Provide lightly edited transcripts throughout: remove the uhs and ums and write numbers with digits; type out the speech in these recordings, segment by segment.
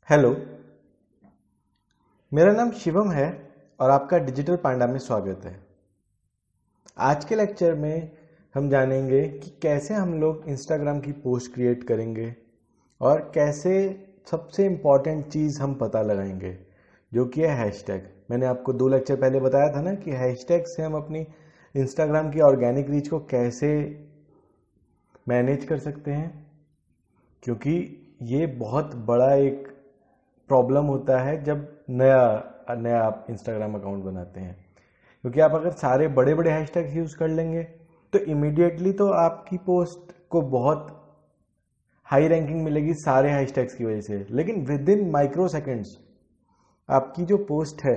Hello, मेरा नाम शिवम है और आपका डिजिटल पांडा में स्वागत है। आज के लेक्चर में हम जानेंगे कि कैसे हम लोग इंस्टाग्राम की पोस्ट क्रिएट करेंगे और कैसे सबसे इम्पॉर्टेंट चीज़ हम पता लगाएंगे जो कि है हैशटैग। मैंने आपको 2 लेक्चर पहले बताया था ना कि हैशटैग से हम अपनी इंस्टाग्राम की ऑर्गेनिक रीच को कैसे मैनेज कर सकते हैं, क्योंकि ये बहुत बड़ा एक प्रॉब्लम होता है जब नया नया आप इंस्टाग्राम अकाउंट बनाते हैं। क्योंकि आप अगर सारे बड़े बड़े हैशटैग यूज़ कर लेंगे तो इमीडिएटली तो आपकी पोस्ट को बहुत हाई रैंकिंग मिलेगी सारे हैशटैग्स की वजह से, लेकिन विद इन माइक्रो सेकेंड्स आपकी जो पोस्ट है,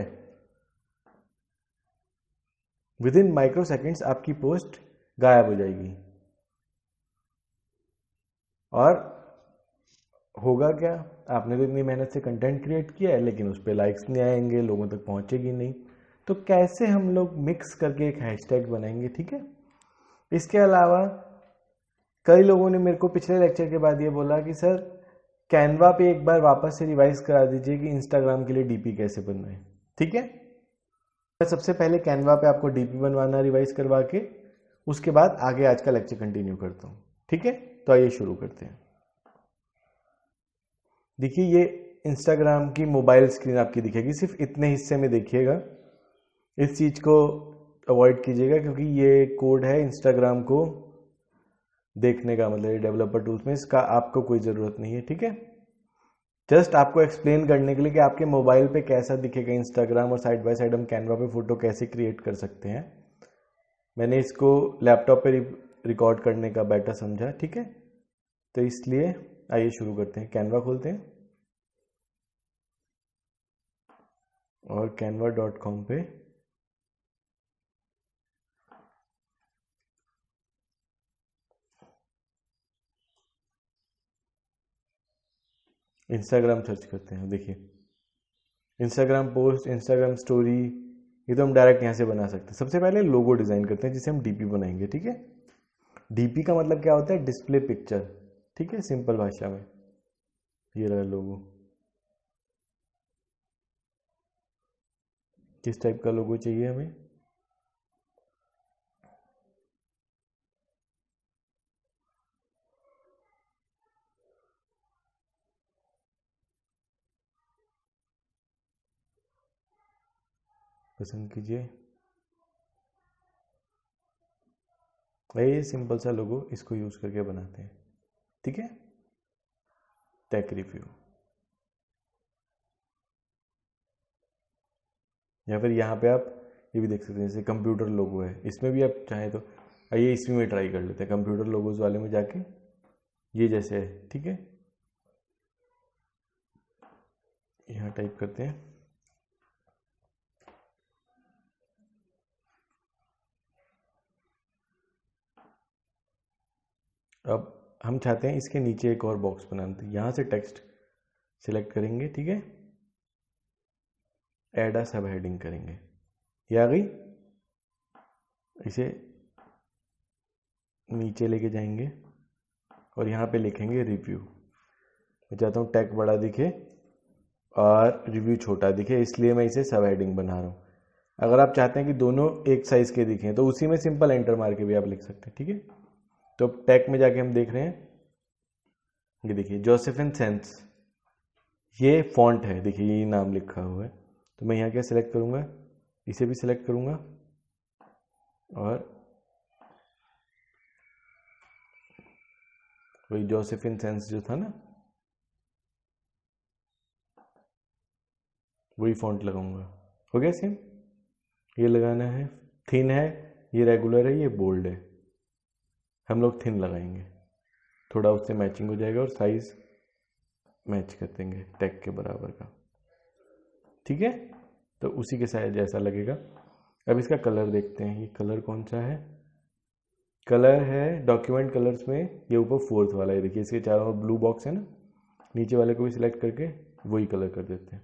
विद इन माइक्रो सेकेंड्स आपकी पोस्ट गायब हो जाएगी। और होगा क्या, आपने तो इतनी मेहनत से कंटेंट क्रिएट किया है लेकिन उस पर लाइक्स नहीं आएंगे, लोगों तक पहुंचेगी नहीं। तो कैसे हम लोग मिक्स करके एक हैशटैग बनाएंगे, ठीक है। इसके अलावा कई लोगों ने मेरे को पिछले लेक्चर के बाद ये बोला कि सर कैनवा पे एक बार वापस से रिवाइज करा दीजिए कि इंस्टाग्राम के लिए डीपी कैसे बनवाएं। ठीक है, मैं सबसे पहले कैनवा पे आपको डीपी बनवाना रिवाइज करवा के उसके बाद आगे आज का लेक्चर कंटिन्यू करता हूँ। ठीक है, तो आइए शुरू करते हैं। देखिए, ये इंस्टाग्राम की मोबाइल स्क्रीन आपकी दिखेगी, सिर्फ इतने हिस्से में देखिएगा, इस चीज़ को अवॉइड कीजिएगा क्योंकि ये कोड है इंस्टाग्राम को देखने का, मतलब डेवलपर टूल्स में इसका आपको कोई ज़रूरत नहीं है। ठीक है, जस्ट आपको एक्सप्लेन करने के लिए कि आपके मोबाइल पे कैसा दिखेगा इंस्टाग्राम और साइड बाय साइड हम कैनवा पे फोटो कैसे क्रिएट कर सकते हैं, मैंने इसको लैपटॉप पे रिकॉर्ड करने का बेटर समझा। ठीक है, तो इसलिए आइए शुरू करते हैं। कैनवा खोलते हैं और canva.com पे इंस्टाग्राम सर्च करते हैं। देखिए, इंस्टाग्राम पोस्ट, इंस्टाग्राम स्टोरी, ये तो हम डायरेक्ट यहाँ से बना सकते हैं। सबसे पहले लोगो डिज़ाइन करते हैं जिसे हम डीपी बनाएंगे। ठीक है, डीपी का मतलब क्या होता है, डिस्प्ले पिक्चर। ठीक है, सिंपल भाषा में ये रहा लोगो। किस टाइप का लोगो चाहिए हमें, पसंद कीजिए। ये सिंपल सा लोगो, इसको यूज़ करके बनाते हैं। ठीक है, टेक रिव्यू, या फिर यहाँ पे आप ये भी देख सकते हैं, जैसे कंप्यूटर लोगो है, इसमें भी आप चाहें तो आइए इसमें में ट्राई कर लेते हैं। कंप्यूटर लोगोज वाले में जाके ये जैसे है, ठीक है, यहाँ टाइप करते हैं। अब हम चाहते हैं इसके नीचे एक और बॉक्स बनाना, तो यहाँ से टेक्स्ट सिलेक्ट करेंगे। ठीक है, ऐड अ सब हेडिंग करेंगे, ये आ गई। इसे नीचे लेके जाएंगे और यहाँ पे लिखेंगे रिव्यू। मैं चाहता हूँ टैग बड़ा दिखे और रिव्यू छोटा दिखे, इसलिए मैं इसे सब हेडिंग बना रहा हूँ। अगर आप चाहते हैं कि दोनों एक साइज के दिखें तो उसी में सिंपल एंटर मार के भी आप लिख सकते हैं। ठीक है, तो टैग में जाके हम देख रहे हैं, ये देखिए जोसेफिन सेंस, ये फॉन्ट है, देखिए ये नाम लिखा हुआ है। तो मैं यहाँ क्या सिलेक्ट करूँगा, इसे भी सिलेक्ट करूँगा और वही जोसेफिन सेंस जो था ना, वही फॉन्ट लगाऊंगा। हो गया सेम, ये लगाना है। थिन है, ये रेगुलर है, ये बोल्ड है, हम लोग थिन लगाएंगे, थोड़ा उससे मैचिंग हो जाएगा और साइज मैच कर देंगे टैग के बराबर का। ठीक है, तो उसी के साइज जैसा लगेगा। अब इसका कलर देखते हैं, ये कलर कौन सा है। कलर है डॉक्यूमेंट कलर्स में, ये ऊपर फोर्थ वाला है, देखिए इसके चारों ओर ब्लू बॉक्स है ना, नीचे वाले को भी सिलेक्ट करके वही कलर कर देते हैं।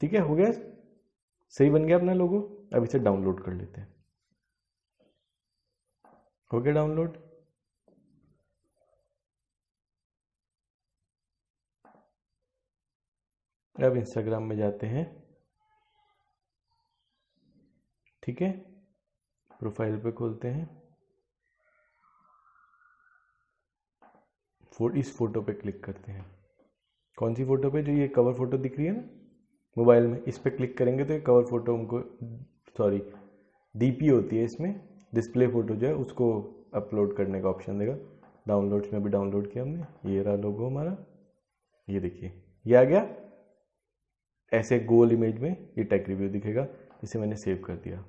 ठीक है, हो गया, सही बन गया अपना लोगो। अब इसे डाउनलोड कर लेते हैं। हो गया डाउनलोड। अब इंस्टाग्राम में जाते हैं, ठीक है, प्रोफाइल पे खोलते हैं, इस फोटो पे क्लिक करते हैं। कौन सी फोटो पे? जो ये कवर फोटो दिख रही है ना मोबाइल में, इस पे क्लिक करेंगे तो ये कवर फोटो हमको, सॉरी डीपी होती है इसमें, डिस्प्ले फोटो जो है उसको अपलोड करने का ऑप्शन देगा। डाउनलोड्स में भी डाउनलोड किया हमने, ये रहा लोगो हमारा, ये देखिए ये आ गया ऐसे गोल इमेज में, ये टेक रिव्यू दिखेगा। इसे मैंने सेव कर दिया,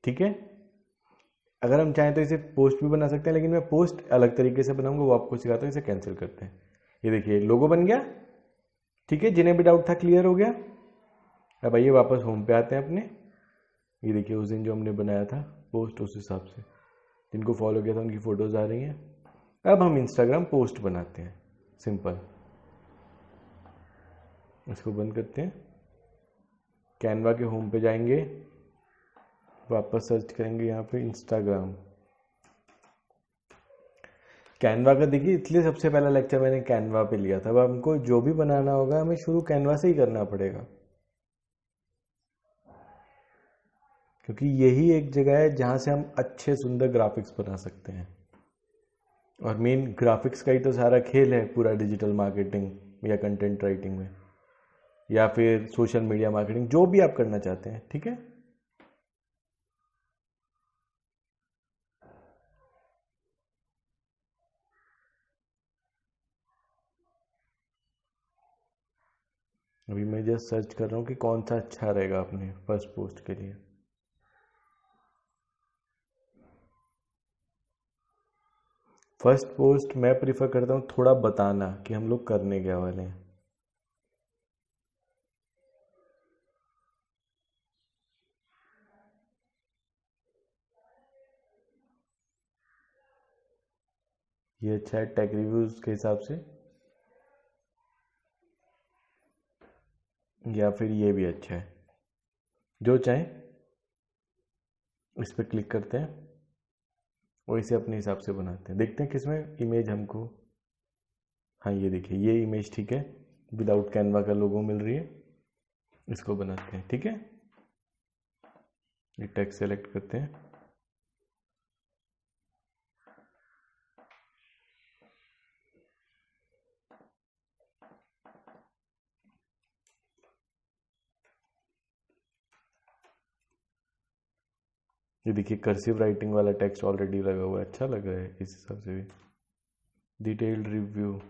ठीक है। अगर हम चाहें तो इसे पोस्ट भी बना सकते हैं, लेकिन मैं पोस्ट अलग तरीके से बनाऊंगा, वो आपको सिखाता हूँ। इसे कैंसिल करते हैं, ये देखिए लोगो बन गया, ठीक है। जिन्हें भी डाउट था क्लियर हो गया। अब आइए वापस होम पे आते हैं अपने। ये देखिए उस दिन जो हमने बनाया था पोस्ट, उस हिसाब से जिनको फॉलो किया था उनकी फ़ोटोज़ आ रही हैं। अब हम इंस्टाग्राम पोस्ट बनाते हैं, सिंपल। इसको बंद करते हैं, कैनवा के होम पे जाएंगे, वापस सर्च करेंगे यहाँ पे इंस्टाग्राम। कैनवा का देखिए, इसलिए सबसे पहला लेक्चर मैंने कैनवा पे लिया था। अब हमको जो भी बनाना होगा हमें शुरू कैनवा से ही करना पड़ेगा, क्योंकि यही एक जगह है जहाँ से हम अच्छे सुंदर ग्राफिक्स बना सकते हैं। और मेन ग्राफिक्स का ही तो सारा खेल है पूरा डिजिटल मार्केटिंग या कंटेंट राइटिंग में, या फिर सोशल मीडिया मार्केटिंग, जो भी आप करना चाहते हैं, ठीक है। अभी मैं जस्ट सर्च कर रहा हूँ कि कौन सा अच्छा रहेगा अपने फर्स्ट पोस्ट के लिए। फर्स्ट पोस्ट मैं प्रीफर करता हूँ थोड़ा बताना कि हम लोग करने क्या वाले हैं। ये अच्छा है टेक रिव्यूज के हिसाब से, या फिर ये भी अच्छा है, जो चाहे। इस पर क्लिक करते हैं और इसे अपने हिसाब से बनाते हैं। देखते हैं किसमें इमेज हमको, हाँ ये देखिए ये इमेज ठीक है, विदाउट कैनवा का लोगो मिल रही है। इसको बनाते हैं, ठीक है। ये टेक्स्ट सेलेक्ट करते हैं, ये देखिए कर्सिव राइटिंग वाला टेक्स्ट ऑलरेडी लगा हुआ है, अच्छा लग रहा है इस हिसाब से भी। डिटेल्ड रिव्यू,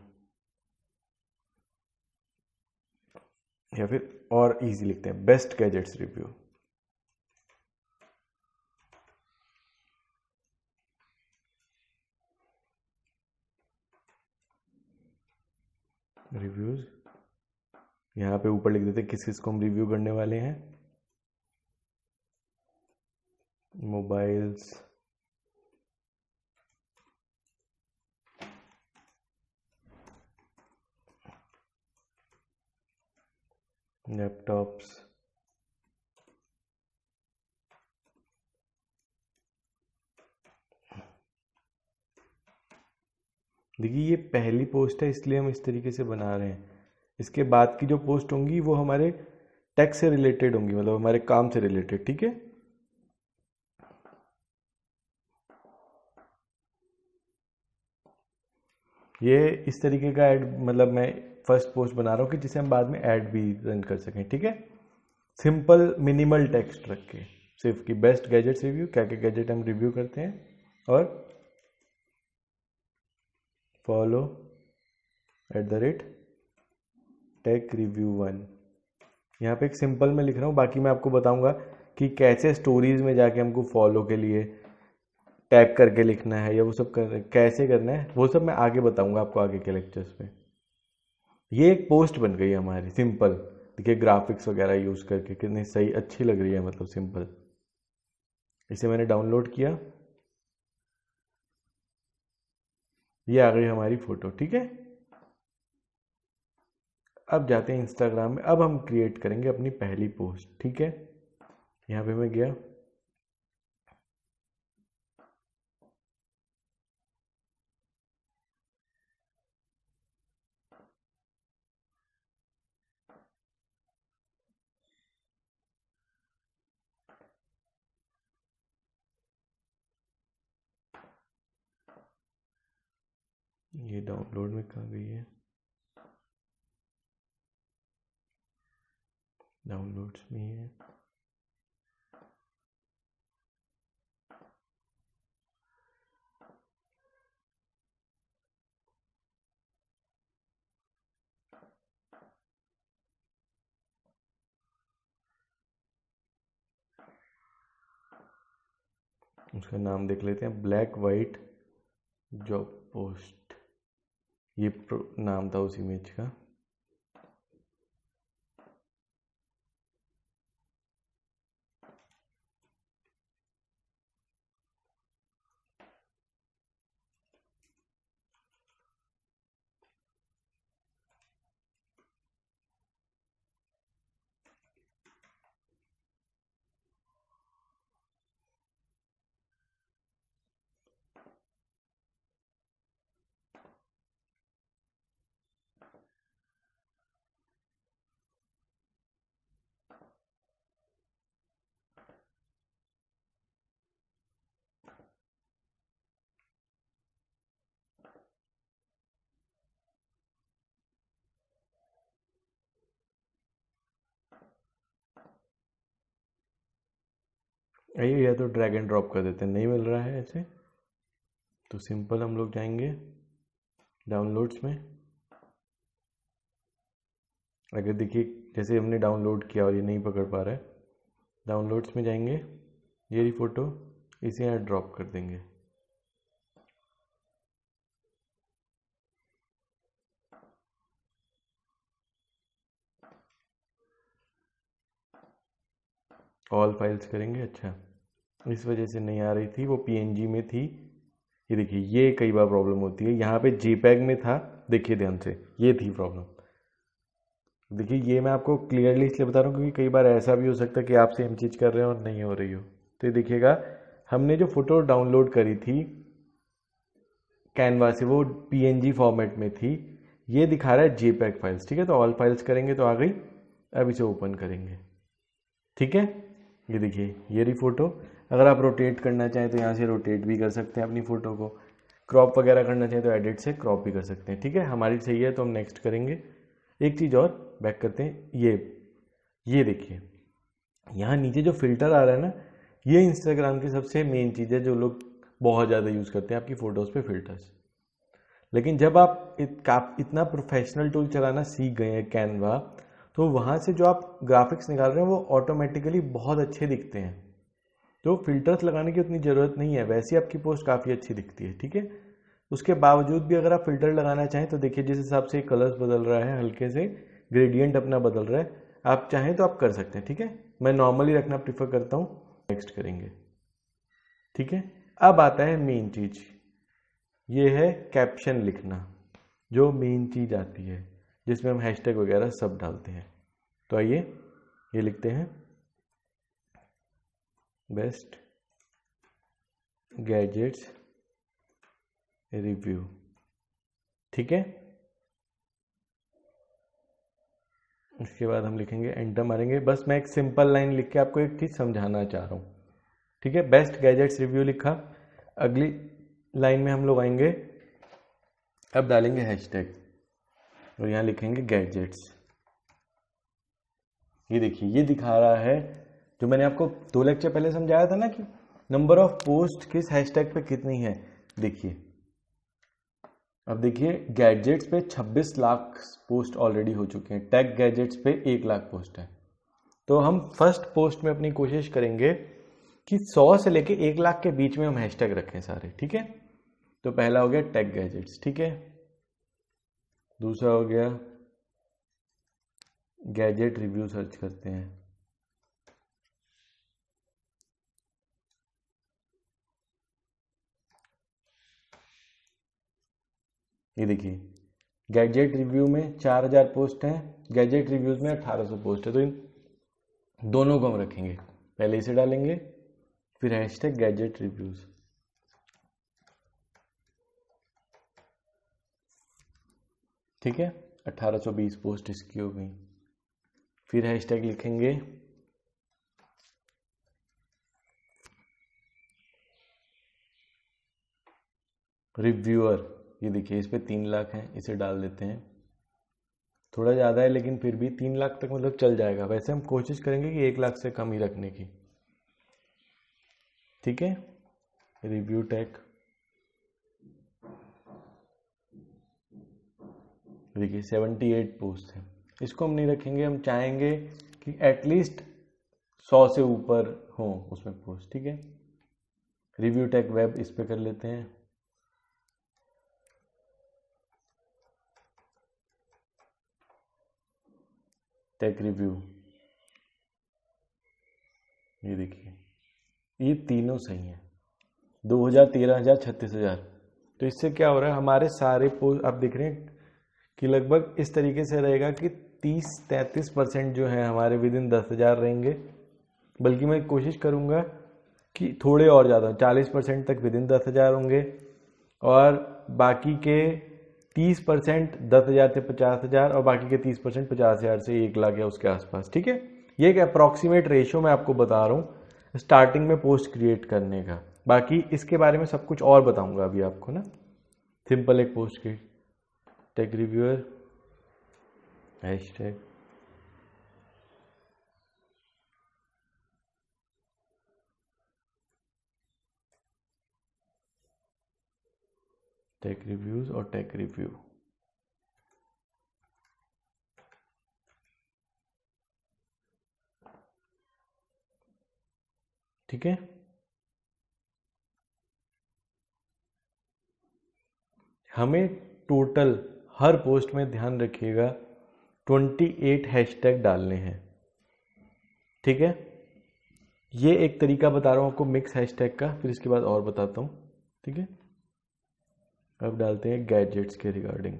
या फिर और इजी लिखते हैं बेस्ट गैजेट्स रिव्यू। रिव्यूज यहाँ पे ऊपर लिख देते हैं किस किस को हम रिव्यू करने वाले हैं। मोबाइल्स, लैपटॉप्स, देखिए ये पहली पोस्ट है इसलिए हम इस तरीके से बना रहे हैं। इसके बाद की जो पोस्ट होंगी वो हमारे टेक से रिलेटेड होंगी, मतलब हमारे काम से रिलेटेड, ठीक है। ये इस तरीके का ऐड, मतलब मैं फर्स्ट पोस्ट बना रहा हूँ कि जिसे हम बाद में ऐड भी रन कर सकें, ठीक है। सिंपल मिनिमल टेक्स्ट रख के, सिर्फ कि बेस्ट गैजेट्स रिव्यू, क्या क्या गैजेट हम रिव्यू करते हैं, और फॉलो @ टेक रिव्यू 1। यहाँ पे एक सिंपल में लिख रहा हूँ, बाकी मैं आपको बताऊंगा कि कैसे स्टोरीज में जाके हमको फॉलो के लिए टैग करके लिखना है, या वो सब कैसे करना है, वो सब मैं आगे बताऊंगा आपको आगे के लेक्चर्स में। ये एक पोस्ट बन गई हमारी सिंपल, देखिए ग्राफिक्स वगैरह यूज़ करके कितनी सही अच्छी लग रही है, मतलब सिंपल। इसे मैंने डाउनलोड किया, ये आ गई हमारी फ़ोटो, ठीक है। अब जाते हैं इंस्टाग्राम में, अब हम क्रिएट करेंगे अपनी पहली पोस्ट, ठीक है। यहाँ पे मैं गया, ये डाउनलोड में कहाँ गई है? डाउनलोड्स में ही है। उसका नाम देख लेते हैं, ब्लैक वाइट जॉब पोस्ट, ये नाम था उस इमेज का। आइए, या तो ड्रैग एंड ड्रॉप कर देते हैं, नहीं मिल रहा है ऐसे तो सिंपल हम लोग जाएंगे डाउनलोड्स में। अगर देखिए जैसे हमने डाउनलोड किया और ये नहीं पकड़ पा रहा है, डाउनलोड्स में जाएंगे, ये रही फोटो, इसे यहाँ ड्रॉप कर देंगे। ऑल फाइल्स करेंगे। अच्छा, इस वजह से नहीं आ रही थी, वो पीएनजी में थी। ये देखिए, ये कई बार प्रॉब्लम होती है, यहाँ पे जेपैग में था, देखिए ध्यान से, ये थी प्रॉब्लम। देखिए ये मैं आपको क्लियरली इसलिए बता रहा हूँ क्योंकि कई बार ऐसा भी हो सकता है कि आप सेम चीज़ कर रहे हो और नहीं हो रही हो। तो ये देखिएगा, हमने जो फोटो डाउनलोड करी थी कैनवा से, वो पीएनजी फॉर्मेट में थी, ये दिखा रहा है जेपैग फाइल्स। ठीक है, तो ऑल फाइल्स करेंगे तो आ गई। अब इसे ओपन करेंगे। ठीक है, ये देखिए, ये रही फोटो। अगर आप रोटेट करना चाहें तो यहाँ से रोटेट भी कर सकते हैं अपनी फ़ोटो को। क्रॉप वगैरह करना चाहें तो एडिट से क्रॉप भी कर सकते हैं। ठीक है, हमारी सही है तो हम नेक्स्ट करेंगे। एक चीज़ और बैक करते हैं, ये देखिए, यहाँ नीचे जो फिल्टर आ रहा है ना, ये इंस्टाग्राम की सबसे मेन चीज़ है जो लोग बहुत ज़्यादा यूज़ करते हैं आपकी फ़ोटोज़ पे फिल्टर्स। लेकिन जब आप इतना प्रोफेशनल टूल चलाना सीख गए हैं कैनवा, तो वहाँ से जो आप ग्राफिक्स निकाल रहे हैं वो ऑटोमेटिकली बहुत अच्छे दिखते हैं। तो फिल्टर्स लगाने की उतनी ज़रूरत नहीं है, वैसे आपकी पोस्ट काफ़ी अच्छी दिखती है। ठीक है, उसके बावजूद भी अगर आप फिल्टर लगाना चाहें तो देखिए जिस हिसाब से कलर्स बदल रहा है, हल्के से ग्रेडियंट अपना बदल रहा है, आप चाहें तो आप कर सकते हैं। ठीक है, मैं नॉर्मली रखना प्रीफर करता हूँ। नेक्स्ट करेंगे। ठीक है, अब आता है मेन चीज़, ये है कैप्शन लिखना, जो मेन चीज़ आती है जिसमें हम हैशटैग वगैरह सब डालते हैं। तो आइए ये लिखते हैं, बेस्ट गैजेट्स रिव्यू। ठीक है, उसके बाद हम लिखेंगे, एंटर मारेंगे। बस मैं एक सिंपल लाइन लिख के आपको एक चीज़ समझाना चाह रहा हूँ। ठीक है, बेस्ट गैजेट्स रिव्यू लिखा। अगली लाइन में हम लोग आएंगे, अब डालेंगे हैशटैग और यहाँ लिखेंगे गैजेट्स। ये देखिए, ये दिखा रहा है जो मैंने आपको 2 लेक्चर पहले समझाया था ना कि नंबर ऑफ पोस्ट किस हैशटैग पे कितनी है। देखिए, अब देखिए गैजेट्स पे 26 लाख पोस्ट ऑलरेडी हो चुके हैं, टैग गैजेट्स पे 1 लाख पोस्ट है। तो हम फर्स्ट पोस्ट में अपनी कोशिश करेंगे कि 100 से लेके 1 लाख के बीच में हम हैशटैग रखें सारे। ठीक है, तो पहला हो गया टैग गैजेट्स। ठीक है, दूसरा हो गया गैजेट रिव्यू, सर्च करते हैं। ये देखिए, गैजेट रिव्यू में 4000 पोस्ट हैं, गैजेट रिव्यूज में 1800 पोस्ट है, तो इन दोनों को हम रखेंगे। पहले इसे डालेंगे, फिर हैशटैग गैजेट रिव्यूज। ठीक है, 1820 पोस्ट इसकी हो गई। फिर हैशटैग लिखेंगे रिव्यूअर। ये देखिए इस पे 3 लाख है, इसे डाल देते हैं। थोड़ा ज़्यादा है लेकिन फिर भी 3 लाख तक मतलब चल जाएगा। वैसे हम कोशिश करेंगे कि 1 लाख से कम ही रखने की। ठीक है, रिव्यू टैग देखिए 78 पोस्ट है। इसको हम नहीं रखेंगे, हम चाहेंगे कि एटलीस्ट 100 से ऊपर हो उसमें पोस्ट। ठीक है, रिव्यू टैग वेब इस पे कर लेते हैं। टेक रिव्यू, ये देखिए ये तीनों सही हैं, 2000, 13,000, 36,000। तो इससे क्या हो रहा है, हमारे सारे पोस्ट आप देख रहे हैं कि लगभग इस तरीके से रहेगा कि 30-33% जो है हमारे विद इन 10,000 रहेंगे। बल्कि मैं कोशिश करूंगा कि थोड़े और ज़्यादा 40% तक विद इन 10,000 होंगे, और बाकी के 30% 10,000 से 50,000, और बाकी के 30% 50,000 से 1 लाख या उसके आसपास। ठीक है, ये एक अप्रॉक्सीमेट रेशियो मैं आपको बता रहा हूँ स्टार्टिंग में पोस्ट क्रिएट करने का। बाकी इसके बारे में सब कुछ और बताऊंगा अभी आपको ना। सिंपल एक post create, tech reviewer, hashtag, tech reviews और टेक रिव्यू। ठीक है, हमें टोटल हर पोस्ट में ध्यान रखिएगा 28 हैशटैग डालने हैं। ठीक है, ये एक तरीका बता रहा हूँ आपको मिक्स हैशटैग का, फिर इसके बाद और बताता हूँ। ठीक है, अब डालते हैं गैजेट्स के रिगार्डिंग।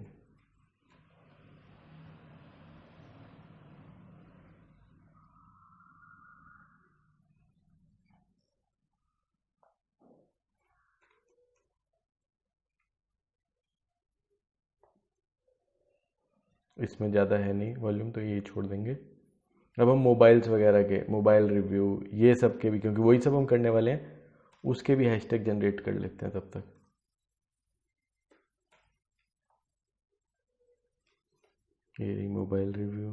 इसमें ज़्यादा है नहीं वॉल्यूम, तो ये छोड़ देंगे। अब हम मोबाइल्स वगैरह के, मोबाइल रिव्यू, ये सब के भी, क्योंकि वही सब हम करने वाले हैं, उसके भी हैशटैग जनरेट कर लेते हैं तब तक। ये मोबाइल रिव्यू,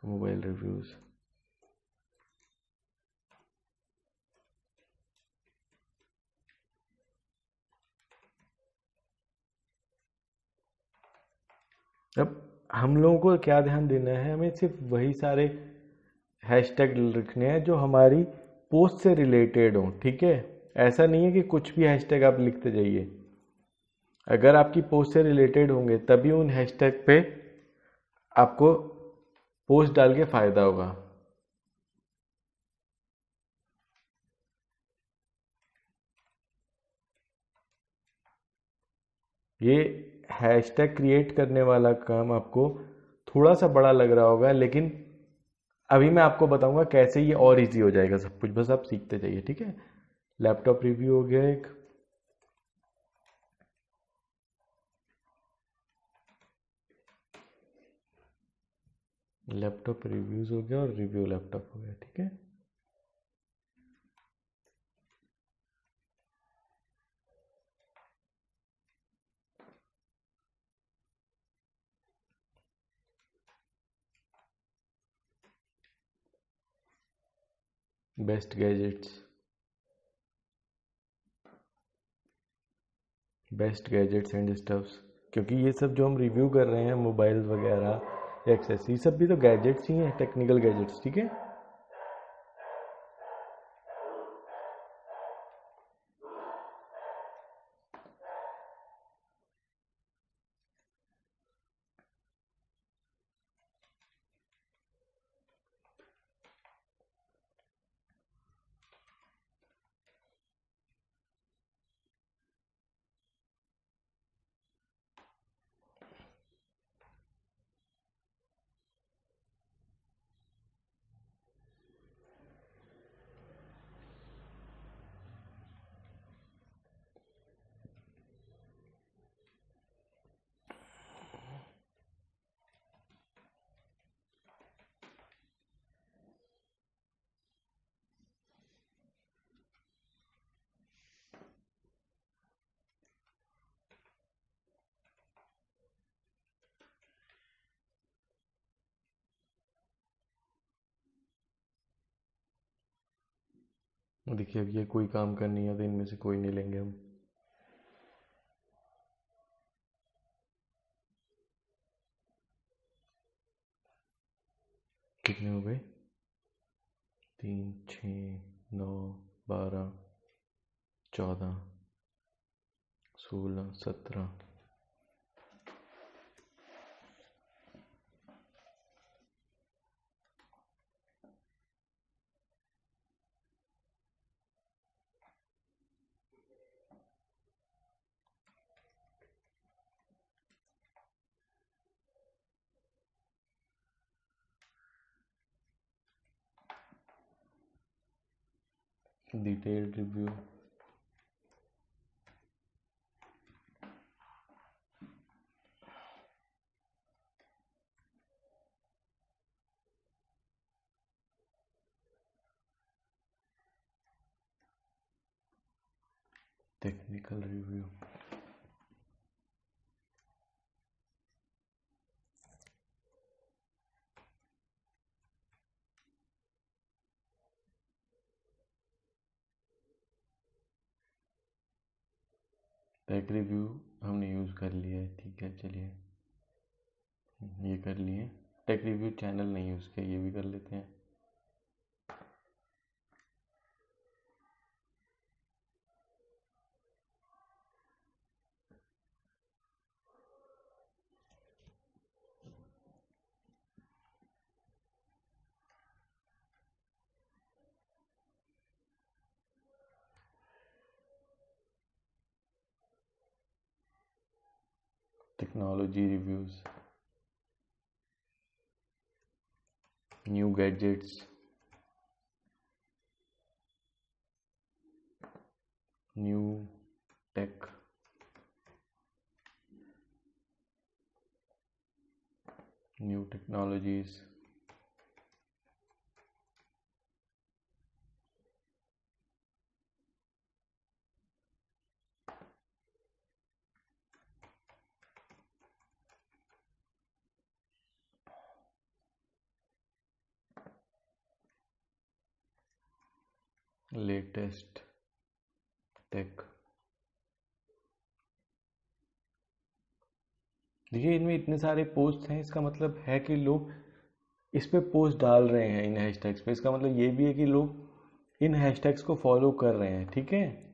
मोबाइल रिव्यूज़, अब हम लोगों को क्या ध्यान देना है, हमें सिर्फ वही सारे हैशटैग रखने हैं जो हमारी पोस्ट से रिलेटेड हो। ठीक है, ऐसा नहीं है कि कुछ भी हैशटैग आप लिखते जाइए। अगर आपकी पोस्ट से रिलेटेड होंगे तभी उन हैशटैग पे आपको पोस्ट डाल के फायदा होगा। ये हैशटैग क्रिएट करने वाला काम आपको थोड़ा सा बड़ा लग रहा होगा, लेकिन अभी मैं आपको बताऊंगा कैसे ये और इजी हो जाएगा सब कुछ, बस आप सीखते जाइए। ठीक है, लैपटॉप रिव्यू हो गया एक, लैपटॉप रिव्यूज हो गया, और रिव्यू लैपटॉप हो गया। ठीक है, best gadgets, best gadgets and stuffs, क्योंकि ये सब जो हम रिव्यू कर रहे हैं मोबाइल वगैरह एक्सेसरी, सब भी तो गैजेट्स ही हैं, टेक्निकल गैजेट्स। ठीक है, देखिए अब ये कोई काम करनी है तो इनमें से कोई नहीं लेंगे हम। कितने हो गए? 3, 6, 9, 12, 14, 16, 17। Detailed review, technical review, tech review हमने यूज़ कर लिया है, ठीक है चलिए ये कर लिए। टेक रिव्यू चैनल नहीं यूज़ किया, ये भी कर लेते हैं। Technology reviews, new gadgets, new tech, new technologies, latest tech. देखिए इनमें इतने सारे पोस्ट हैं, इसका मतलब है कि लोग इस पे पोस्ट डाल रहे हैं इन हैशटैग्स पे। इसका मतलब ये भी है कि लोग इन हैशटैग्स को फॉलो कर रहे हैं, ठीक है।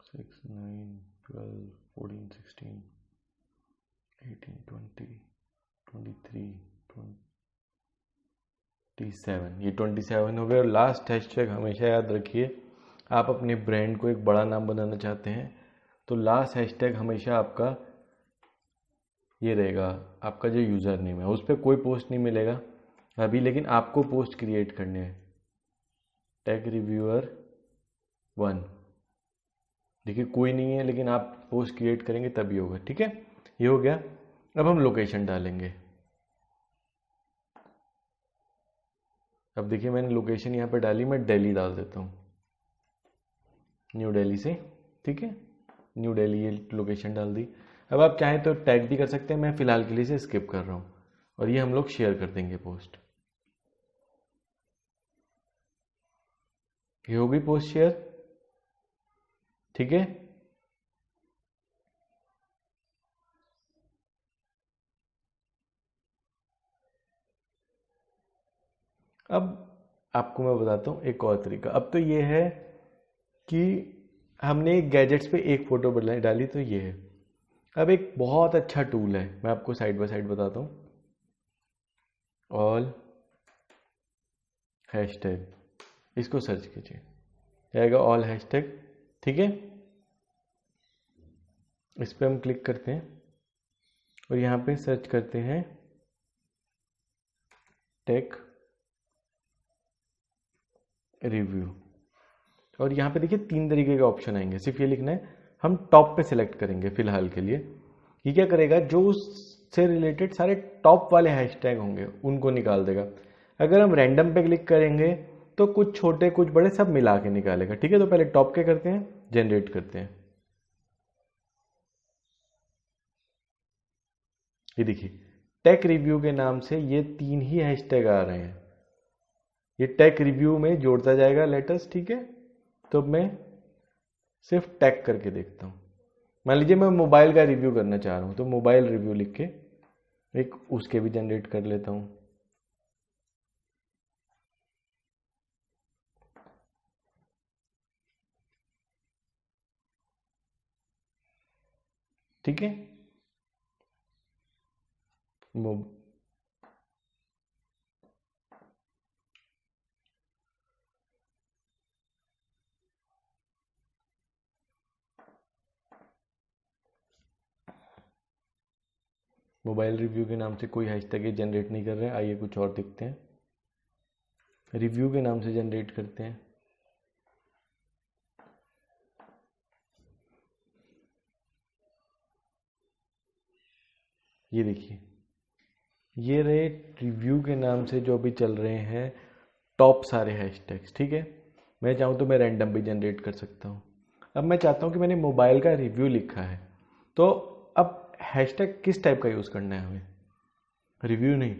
सिक्स, 9, 12, 14, 16, 18, 20, 23, 27। ये 27 हो गए। और लास्ट हैशटैग हमेशा याद रखिए, आप अपने ब्रांड को एक बड़ा नाम बनाना चाहते हैं तो लास्ट हैशटैग हमेशा आपका ये रहेगा, आपका जो यूज़र नेम है। उस पर कोई पोस्ट नहीं मिलेगा अभी, लेकिन आपको पोस्ट क्रिएट करने हैं। टेक रिव्यूअर 1, देखिए कोई नहीं है लेकिन आप पोस्ट क्रिएट करेंगे तभी होगा, ठीक है। ये हो गया। अब हम लोकेशन डालेंगे। अब देखिए मैंने लोकेशन यहाँ पे डाली, मैं दिल्ली डाल देता हूँ, न्यू दिल्ली से, ठीक है। न्यू दिल्ली ये लोकेशन डाल दी। अब आप चाहें तो टैग भी कर सकते हैं, मैं फ़िलहाल के लिए इसे स्किप कर रहा हूँ। और ये हम लोग शेयर कर देंगे पोस्ट। ये होगी पोस्ट शेयर, ठीक है। अब आपको मैं बताता हूँ एक और तरीका। अब तो ये है कि हमने गैजेट्स पे एक फ़ोटो डाली तो ये है। अब एक बहुत अच्छा टूल है, मैं आपको साइड बाय साइड बताता हूँ। ऑल हैशटैग, इसको सर्च कीजिए, आएगा ऑल हैशटैग, ठीक है। इस पर हम क्लिक करते हैं और यहाँ पे सर्च करते हैं टेक रिव्यू। और यहाँ पे देखिए 3 तरीके के ऑप्शन आएंगे, सिर्फ ये लिखना है। हम टॉप पे सिलेक्ट करेंगे फिलहाल के लिए। ये क्या करेगा, जो उससे रिलेटेड सारे टॉप वाले हैशटैग होंगे उनको निकाल देगा। अगर हम रैंडम पे क्लिक करेंगे तो कुछ छोटे कुछ बड़े सब मिला के निकालेगा। ठीक है, तो पहले टॉप के करते हैं, जनरेट करते हैं। ये देखिए टेक रिव्यू के नाम से ये 3 ही हैशटैग आ रहे हैं। ये टेक रिव्यू में जोड़ता जाएगा लेटर्स। ठीक है, तो मैं सिर्फ टेक करके देखता हूँ। मान लीजिए मैं मोबाइल का रिव्यू करना चाह रहा हूँ, तो मोबाइल रिव्यू लिख के एक उसके भी जनरेट कर लेता हूँ। ठीक है, मोबाइल रिव्यू के नाम से कोई हैशटैग ये जनरेट नहीं कर रहे हैं। आइए कुछ और देखते हैं, रिव्यू के नाम से जनरेट करते हैं। ये देखिए ये रहे रिव्यू के नाम से जो भी चल रहे हैं टॉप सारे हैशटैग्स। ठीक है, मैं चाहूँ तो मैं रैंडम भी जनरेट कर सकता हूँ। अब मैं चाहता हूँ कि मैंने मोबाइल का रिव्यू लिखा है, तो अब हैशटैग किस टाइप का यूज़ करना है हमें, रिव्यू नहीं।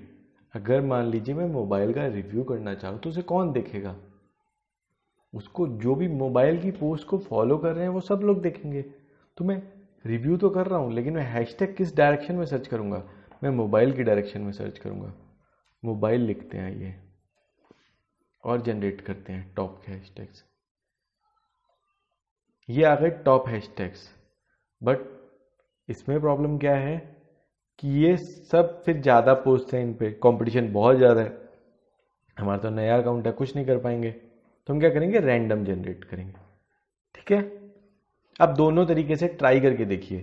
अगर मान लीजिए मैं मोबाइल का रिव्यू करना चाहूँ तो उसे कौन देखेगा, उसको जो भी मोबाइल की पोस्ट को फॉलो कर रहे हैं वो सब लोग देखेंगे। तो मैं रिव्यू तो कर रहा हूँ, लेकिन मैं हैशटैग किस डायरेक्शन में सर्च करूँगा, मैं मोबाइल की डायरेक्शन में सर्च करूँगा। मोबाइल लिखते हैं ये और जनरेट करते हैं टॉप के हैशटैग्स। ये आ गए टॉप हैशटैग्स, बट इसमें प्रॉब्लम क्या है कि ये सब फिर ज़्यादा पोस्ट हैं, इन पे कंपटीशन बहुत ज़्यादा है। हमारा तो नया अकाउंट है, कुछ नहीं कर पाएंगे, तो हम क्या करेंगे, रैंडम जनरेट करेंगे। ठीक है, अब दोनों तरीके से ट्राई करके देखिए।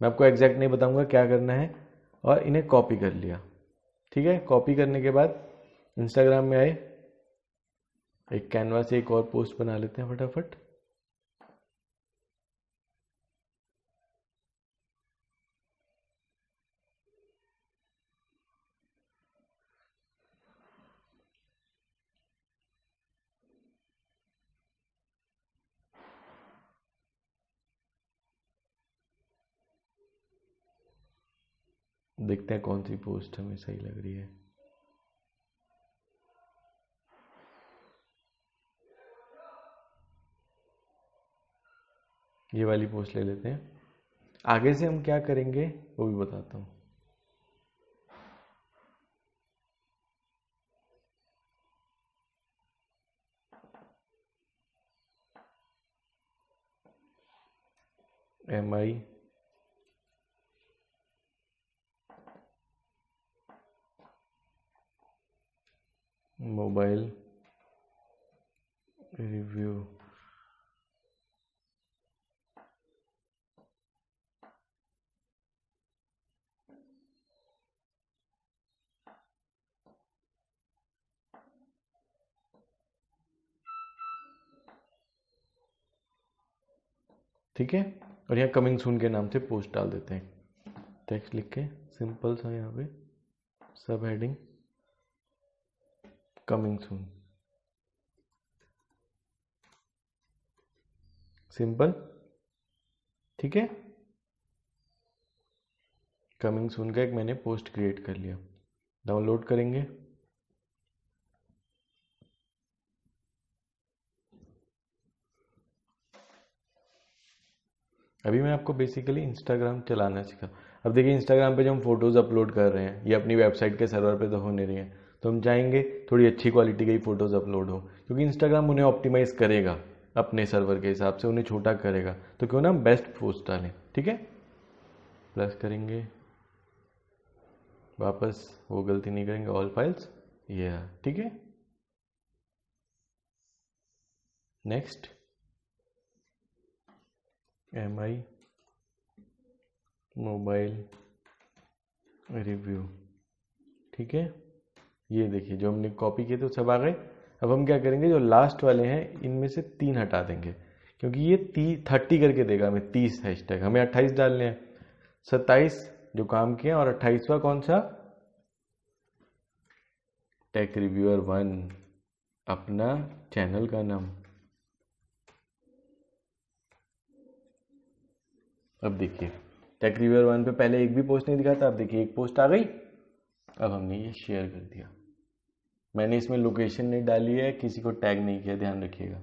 मैं आपको एग्जैक्ट नहीं बताऊंगा क्या करना है। और इन्हें कॉपी कर लिया। ठीक है, कॉपी करने के बाद इंस्टाग्राम में आए, एक कैनवा से एक और पोस्ट बना लेते हैं फटाफट। देखते हैं कौन सी पोस्ट हमें सही लग रही है। ये वाली पोस्ट ले लेते हैं। आगे से हम क्या करेंगे वो भी बताता हूँ। MI mobile review. ठीक है, और यहाँ कमिंग सून के नाम से पोस्ट डाल देते हैं। टेक्स्ट लिख के सिंपल सा यहाँ पे सब हेडिंग कमिंग सून, सिंपल। ठीक है, कमिंग सून का एक मैंने पोस्ट क्रिएट कर लिया। डाउनलोड करेंगे। अभी मैं आपको बेसिकली इंस्टाग्राम चलाना सिखा। अब देखिए इंस्टाग्राम पे जो हम फोटोज़ अपलोड कर रहे हैं ये अपनी वेबसाइट के सर्वर पे तो हो नहीं रही हैं, तो हम चाहेंगे थोड़ी अच्छी क्वालिटी की फ़ोटोज़ अपलोड हो, क्योंकि इंस्टाग्राम उन्हें ऑप्टिमाइज़ करेगा अपने सर्वर के हिसाब से, उन्हें छोटा करेगा। तो क्यों ना हम बेस्ट पोस्ट डालें। ठीक है, प्लस करेंगे, वापस वो गलती नहीं करेंगे, ऑल फाइल्स ये है। ठीक है, नेक्स्ट MI मोबाइल रिव्यू, ठीक है। ये देखिए जो हमने कॉपी किए थे वो सब आ गए। अब हम क्या करेंगे, जो लास्ट वाले हैं इनमें से 3 हटा देंगे, क्योंकि ये 30 करके देगा हमें 30 हैशटैग, हमें 28 डालने हैं। 27 जो काम किया और 28वां कौन सा, टेक रिव्यूअर 1, अपना चैनल का नाम। अब देखिए टेक रिव्यूअर 1 पे पहले एक भी पोस्ट नहीं दिखा था, अब देखिए एक पोस्ट आ गई। अब हमने ये शेयर कर दिया, मैंने इसमें लोकेशन नहीं डाली है, किसी को टैग नहीं किया, ध्यान रखिएगा,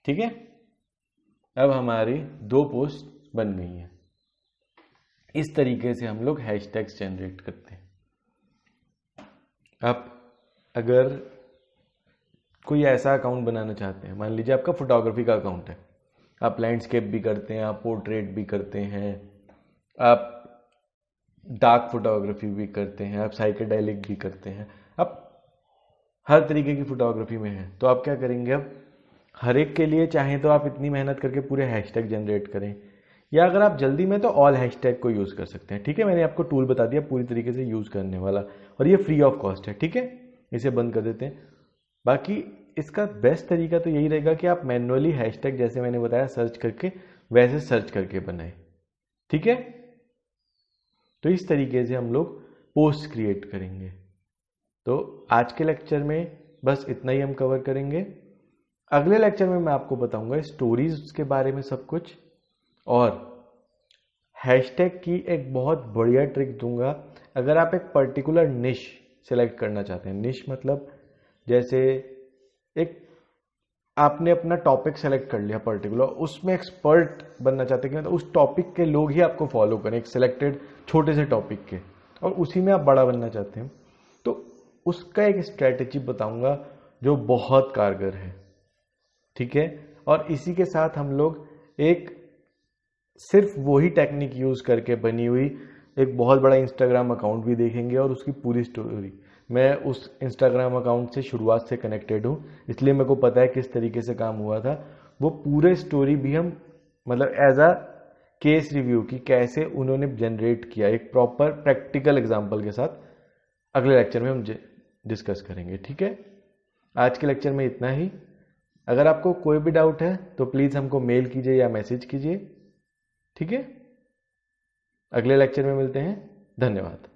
ठीक है। अब हमारी 2 पोस्ट बन गई हैं। इस तरीके से हम लोग हैशटैग्स जनरेट करते हैं। अब अगर कोई ऐसा अकाउंट बनाना चाहते हैं, मान लीजिए आपका फोटोग्राफी का अकाउंट है, आप लैंडस्केप भी करते हैं, आप पोर्ट्रेट भी करते हैं, आप डार्क फोटोग्राफी भी करते हैं, आप साइकेडेलिक भी करते हैं, आप हर तरीके की फोटोग्राफी में हैं, तो आप क्या करेंगे, अब हर एक के लिए चाहें तो आप इतनी मेहनत करके पूरे हैशटैग जनरेट करें, या अगर आप जल्दी में तो ऑल हैशटैग को यूज़ कर सकते हैं, ठीक है। मैंने आपको टूल बता दिया पूरी तरीके से यूज़ करने वाला, और ये फ्री ऑफ कॉस्ट है, ठीक है। इसे बंद कर देते हैं। बाकी इसका बेस्ट तरीका तो यही रहेगा कि आप मैन्युअली हैशटैग जैसे मैंने बताया सर्च करके, वैसे सर्च करके बनाएं, ठीक है। तो इस तरीके से हम लोग पोस्ट क्रिएट करेंगे। तो आज के लेक्चर में बस इतना ही हम कवर करेंगे। अगले लेक्चर में मैं आपको बताऊंगा स्टोरीज के बारे में सब कुछ, और हैशटैग की एक बहुत बढ़िया ट्रिक दूंगा। अगर आप एक पर्टिकुलर निश सेलेक्ट करना चाहते हैं, निश मतलब जैसे एक आपने अपना टॉपिक सेलेक्ट कर लिया पर्टिकुलर, उसमें एक्सपर्ट बनना चाहते हैं कि मतलब उस टॉपिक के लोग ही आपको फॉलो करें, एक सिलेक्टेड छोटे से टॉपिक के, और उसी में आप बड़ा बनना चाहते हैं, तो उसका एक स्ट्रैटेजी बताऊंगा जो बहुत कारगर है, ठीक है। और इसी के साथ हम लोग एक सिर्फ वही टेक्निक यूज करके बनी हुई एक बहुत बड़ा इंस्टाग्राम अकाउंट भी देखेंगे, और उसकी पूरी स्टोरी। मैं उस इंस्टाग्राम अकाउंट से शुरुआत से कनेक्टेड हूँ, इसलिए मेरे को पता है किस तरीके से काम हुआ था। वो पूरे स्टोरी भी हम मतलब एज अ केस रिव्यू की कैसे उन्होंने जनरेट किया, एक प्रॉपर प्रैक्टिकल एग्जाम्पल के साथ अगले लेक्चर में हम डिस्कस करेंगे, ठीक है। आज के लेक्चर में इतना ही। अगर आपको कोई भी डाउट है तो प्लीज़ हमको मेल कीजिए या मैसेज कीजिए, ठीक है। अगले लेक्चर में मिलते हैं, धन्यवाद।